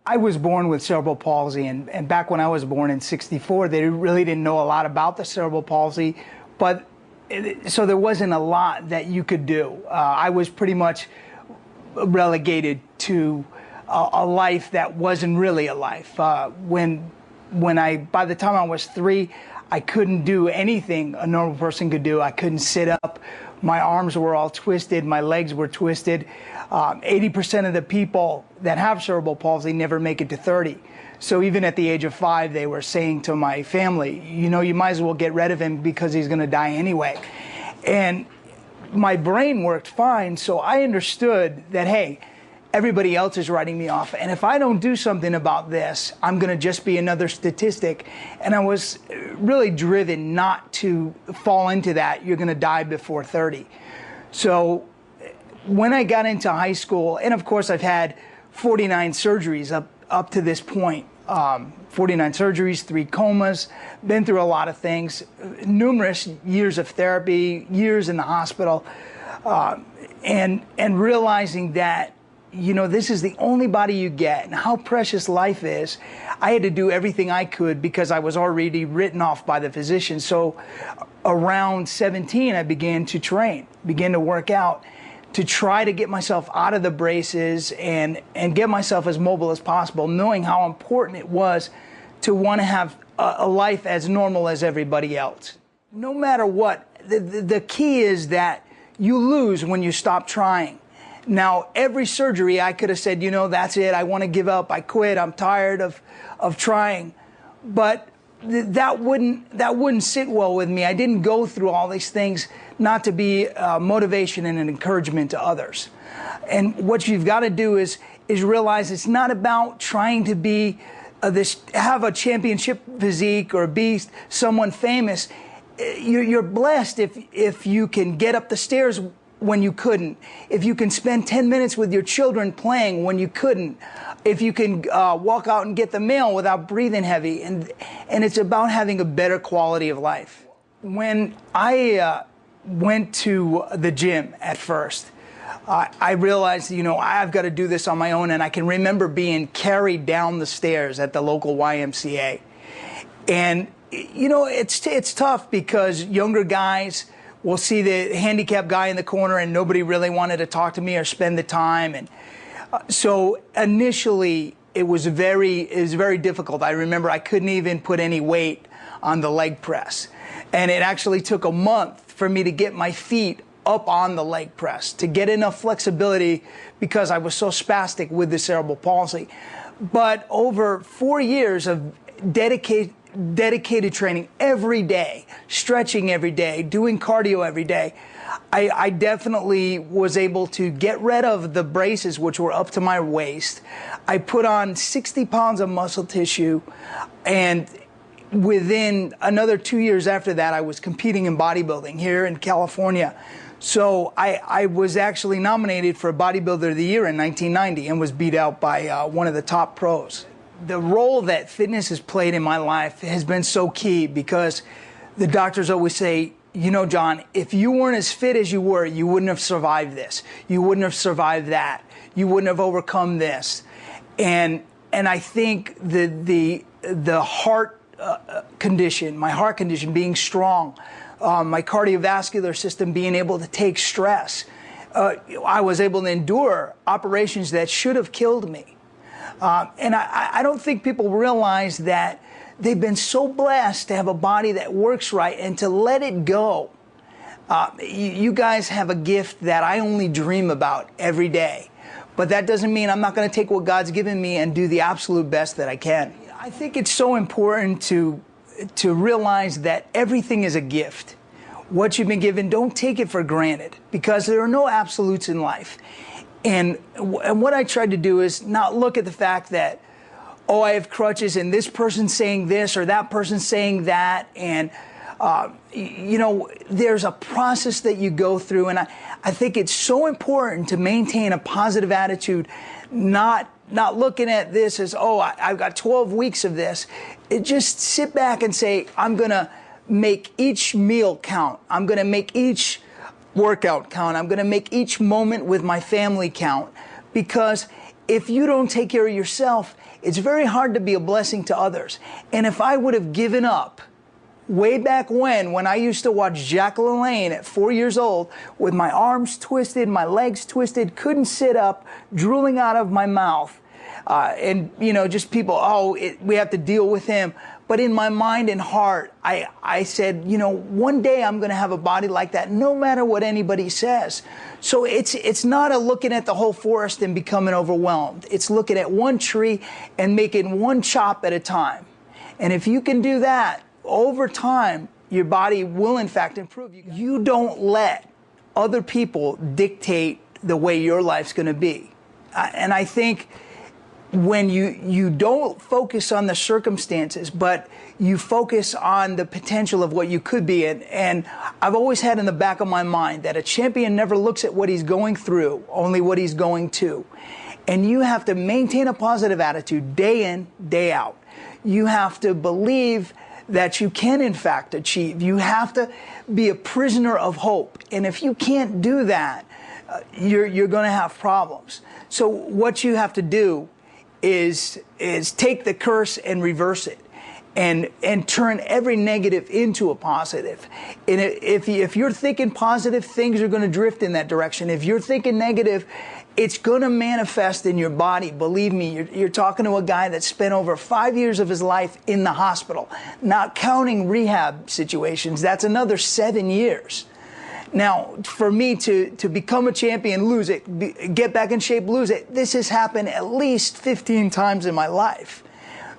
I was born with cerebral palsy, and back when I was born in '64, they really didn't know a lot about the cerebral palsy, but so there wasn't a lot that you could do. I was pretty much relegated to a life that wasn't really a life. By the time I was 3, I couldn't do anything a normal person could do. I couldn't sit up. My arms were all twisted. My legs were twisted. 80% of the people that have cerebral palsy never make it to 30. So even at the age of 5, they were saying to my family, you know, you might as well get rid of him because he's going to die anyway. And my brain worked fine, so I understood that, hey, everybody else is writing me off, and if I don't do something about this, I'm going to just be another statistic. And I was really driven not to fall into that, you're going to die before 30. So when I got into high school, and of course I've had 49 surgeries up to this point, 49 surgeries, 3 comas, been through a lot of things, numerous years of therapy, years in the hospital, and realizing that, you know, this is the only body you get, and how precious life is. I had to do everything I could because I was already written off by the physician. So around 17, I began to train, began to work out, to try to get myself out of the braces and get myself as mobile as possible, knowing how important it was to want to have a life as normal as everybody else. No matter what, the key is that you lose when you stop trying. Now, every surgery, I could have said, you know, that's it, I want to give up, I quit, I'm tired of trying. But that wouldn't sit well with me. I didn't go through all these things not to be motivation and an encouragement to others. And what you've got to do is realize it's not about trying to be have a championship physique or be someone famous. You're blessed if you can get up the stairs when you couldn't, if you can spend 10 minutes with your children playing when you couldn't, if you can walk out and get the mail without breathing heavy, and it's about having a better quality of life. When I went to the gym at first, I realized, you know, I've got to do this on my own, and I can remember being carried down the stairs at the local YMCA. And, you know, it's tough because younger guys will see the handicapped guy in the corner and nobody really wanted to talk to me or spend the time. And so initially it was very difficult. I remember I couldn't even put any weight on the leg press. And it actually took a month for me to get my feet up on the leg press, to get enough flexibility because I was so spastic with the cerebral palsy. But over 4 years of dedicated training every day, stretching every day, doing cardio every day, I definitely was able to get rid of the braces, which were up to my waist. I put on 60 pounds of muscle tissue, and within another 2 years after that, I was competing in bodybuilding here in California. So I was actually nominated for Bodybuilder of the Year in 1990 and was beat out by one of the top pros. The role that fitness has played in my life has been so key because the doctors always say, you know, John, if you weren't as fit as you were, you wouldn't have survived this. You wouldn't have survived that. You wouldn't have overcome this. And I think the heart condition, my heart condition being strong, my cardiovascular system being able to take stress, I was able to endure operations that should have killed me. And I don't think people realize that they've been so blessed to have a body that works right and to let it go. You guys have a gift that I only dream about every day. But that doesn't mean I'm not going to take what God's given me and do the absolute best that I can. I think it's so important to realize that everything is a gift. What you've been given, don't take it for granted, because there are no absolutes in life. And what I tried to do is not look at the fact that, oh, I have crutches and this person's saying this or that person's saying that. And, you know, there's a process that you go through. And I think it's so important to maintain a positive attitude, not looking at this as, oh, I've got 12 weeks of this. Just sit back and say, I'm going to make each meal count. I'm going to make each workout count. I'm going to make each moment with my family count, because if you don't take care of yourself, it's very hard to be a blessing to others. And if I would have given up way back when I used to watch Jack LaLanne at 4 years old with my arms twisted, my legs twisted, couldn't sit up, drooling out of my mouth, and, you know, just people, we have to deal with him. But in my mind and heart, I said, you know, one day I'm going to have a body like that, no matter what anybody says. So it's not a looking at the whole forest and becoming overwhelmed. It's looking at one tree and making one chop at a time. And if you can do that, over time, your body will in fact improve. You don't let other people dictate the way your life's going to be. And I think when you don't focus on the circumstances, but you focus on the potential of what you could be. And I've always had in the back of my mind that a champion never looks at what he's going through, only what he's going to. And you have to maintain a positive attitude day in, day out. You have to believe that you can in fact achieve. You have to be a prisoner of hope. And if you can't do that, you're going to have problems. So what you have to do is take the curse and reverse it, and turn every negative into a positive. And if you're thinking positive, things are going to drift in that direction. If you're thinking negative, it's going to manifest in your body. Believe me, you're talking to a guy that spent over 5 years of his life in the hospital, not counting rehab situations. That's another 7 years. Now, for me to become a champion, lose it, get back in shape, lose it, this has happened at least 15 times in my life.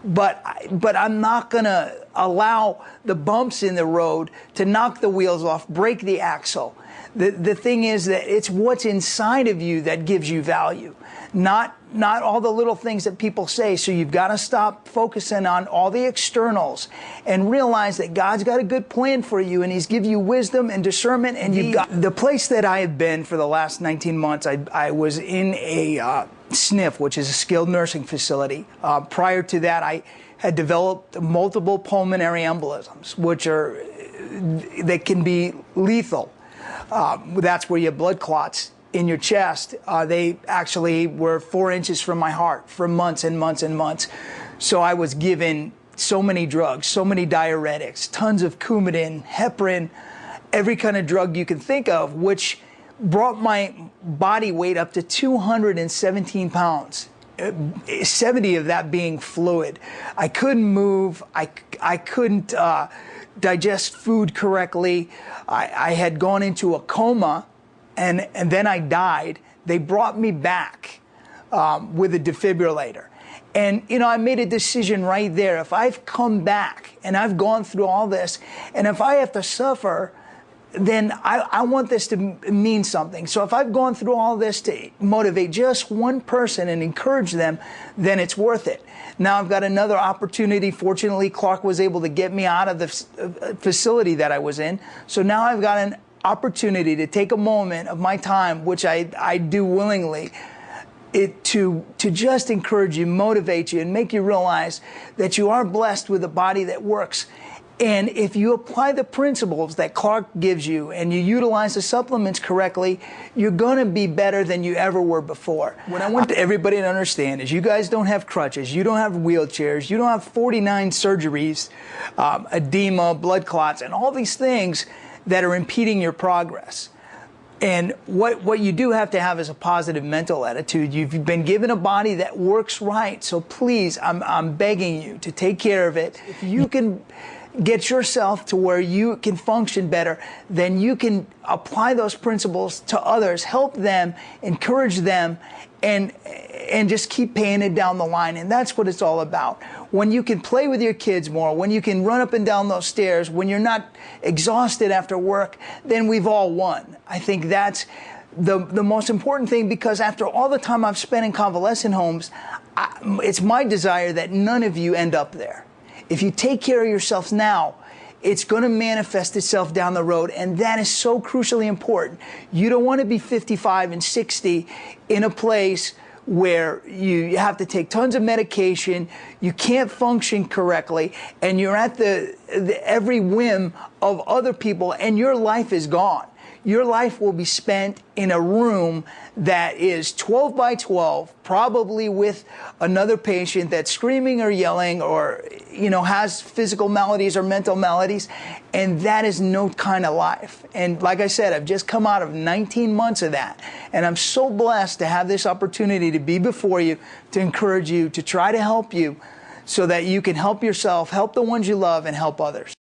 But I'm not going to allow the bumps in the road to knock the wheels off, break the axle. The thing is that it's what's inside of you that gives you value, not all the little things that people say. So you've got to stop focusing on all the externals and realize that God's got a good plan for you, and He's given you wisdom and discernment. And you've got the place that I have been for the last 19 months. I was in a SNF, which is a skilled nursing facility. Prior to that, I had developed multiple pulmonary embolisms, that can be lethal. That's where you have blood clots in your chest. They actually were 4 inches from my heart for months and months and months. So I was given so many drugs, so many diuretics, tons of Coumadin, heparin, every kind of drug you can think of, which brought my body weight up to 217 pounds. 70 of that being fluid. I couldn't move. I couldn't digest food correctly. I had gone into a coma, and then I died. They brought me back with a defibrillator. And, you know, I made a decision right there. If I've come back and I've gone through all this, and if I have to suffer, then I want this to mean something. So if I've gone through all this to motivate just one person and encourage them, then it's worth it. Now I've got another opportunity. Fortunately, Clark was able to get me out of the facility that I was in. So now I've got an opportunity to take a moment of my time, which I do willingly, to just encourage you, motivate you, and make you realize that you are blessed with a body that works. And if you apply the principles that Clark gives you and you utilize the supplements correctly, you're going to be better than you ever were before. What I want everybody to understand is you guys don't have crutches, you don't have wheelchairs, you don't have 49 surgeries, edema, blood clots, and all these things that are impeding your progress. And what you do have to have is a positive mental attitude. You've been given a body that works right. So please, I'm begging you to take care of it. If you can get yourself to where you can function better, then you can apply those principles to others, help them, encourage them, and just keep paying it down the line. And that's what it's all about. When you can play with your kids more, when you can run up and down those stairs, when you're not exhausted after work, then we've all won. I think that's the most important thing, because after all the time I've spent in convalescent homes, it's my desire that none of you end up there. If you take care of yourselves now, it's going to manifest itself down the road, and that is so crucially important. You don't want to be 55 and 60 in a place where you have to take tons of medication, you can't function correctly, and you're at the every whim of other people, and your life is gone. your life will be spent in a room that is 12 by 12, probably with another patient that's screaming or yelling or, has physical maladies or mental maladies. And that is no kind of life. And like I said, I've just come out of 19 months of that. And I'm so blessed to have this opportunity to be before you, to encourage you, to try to help you so that you can help yourself, help the ones you love, and help others.